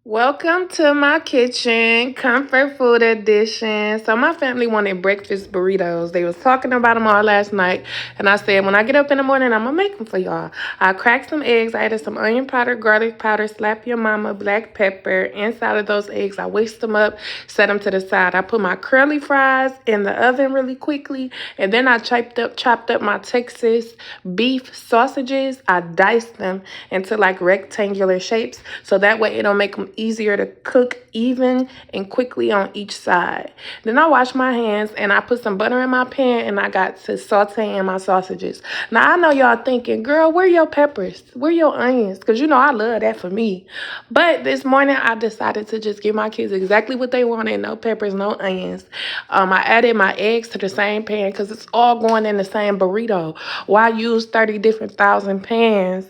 Welcome to my kitchen, comfort food edition. So my family wanted breakfast burritos. They was talking about them all last night, and I said when I get up in the morning, I'm gonna make them for y'all. I cracked some eggs. I added some onion powder, garlic powder, slap your mama, black pepper. Inside of those eggs, I whisked them up, set them to the side. I put my curly fries in the oven really quickly, and then I chopped up my Texas beef sausages. I diced them into like rectangular shapes, so that way it'll make them easier to cook even and quickly on each side. Then I washed my hands and I put some butter in my pan and I got to sauteing my sausages. Now I know y'all thinking, girl, where your peppers? Where your onions? Because you know I love that for me. But this morning I decided to just give my kids exactly what they wanted. No peppers, no onions. I added my eggs to the same pan because it's all going in the same burrito. Why use 30 different thousand pans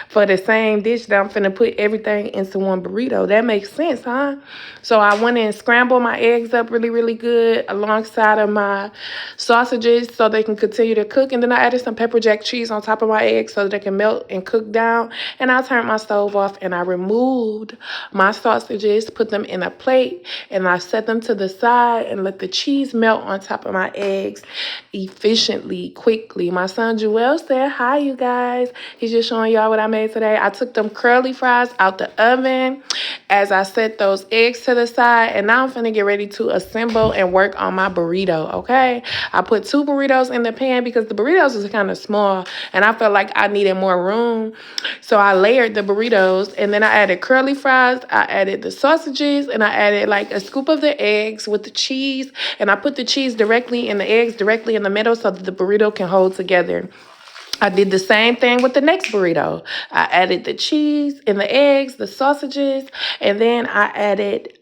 for the same dish that I'm finna put everything into one burrito? That makes sense, huh? So I went and scrambled my eggs up really, really good alongside of my sausages so they can continue to cook. And then I added some pepper jack cheese on top of my eggs so that they can melt and cook down. And I turned my stove off and I removed my sausages, put them in a plate, and I set them to the side and let the cheese melt on top of my eggs efficiently, quickly. My son Joel said, hi, you guys. He's just showing y'all what I made today. I took them curly fries out the oven as I set those eggs to the side, and now I'm finna get ready to assemble and work on my burrito, okay? I put 2 burritos in the pan because the burritos is kind of small, and I felt like I needed more room. So I layered the burritos, and then I added curly fries, I added the sausages, and I added like a scoop of the eggs with the cheese, and I put the cheese directly and the eggs directly in the middle so that the burrito can hold together. I did the same thing with the next burrito. I added the cheese and the eggs, the sausages, and then I added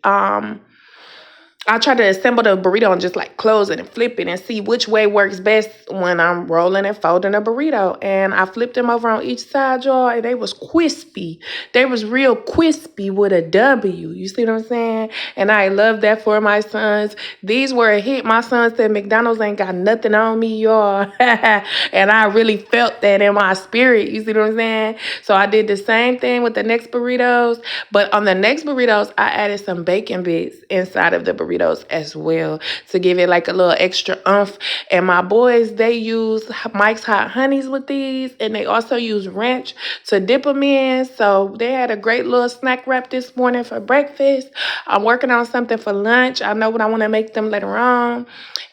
I try to assemble the burrito and just like close it and flip it and see which way works best when I'm rolling and folding a burrito. And I flipped them over on each side, y'all, and they was crispy. They was real crispy with a W. You see what I'm saying? And I love that for my sons. These were a hit. My son said McDonald's ain't got nothing on me, y'all. And I really felt that in my spirit. You see what I'm saying? So I did the same thing with the next burritos. But on the next burritos, I added some bacon bits inside of the burrito as well to give it like a little extra oomph. And my boys, they use Mike's Hot Honeys with these, and they also use ranch to dip them in. So they had a great little snack wrap this morning for breakfast. I'm working on something for lunch. I know what I want to make them later on.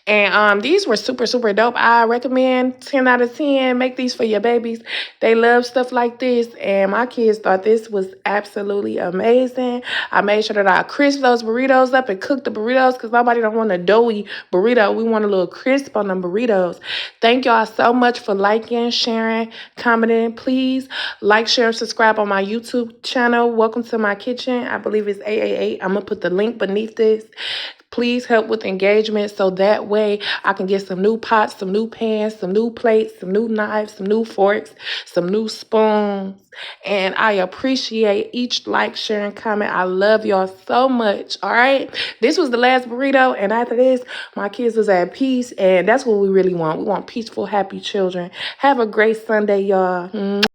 And these were super, super dope. I recommend 10 out of 10. Make these for your babies. They love stuff like this. And my kids thought this was absolutely amazing. I made sure that I crisp those burritos up and cook the burritos because nobody don't want a doughy burrito. We want a little crisp on them burritos. Thank y'all so much for liking, sharing, commenting. Please like, share, and subscribe on my YouTube channel. Welcome to my kitchen. I believe it's 888. I'm going to put the link beneath this. Please help with engagement so that way I can get some new pots, some new pans, some new plates, some new knives, some new forks, some new spoons. And I appreciate each like, share, and comment. I love y'all so much, all right? This was the last burrito, and after this, my kids was at peace, and that's what we really want. We want peaceful, happy children. Have a great Sunday, y'all.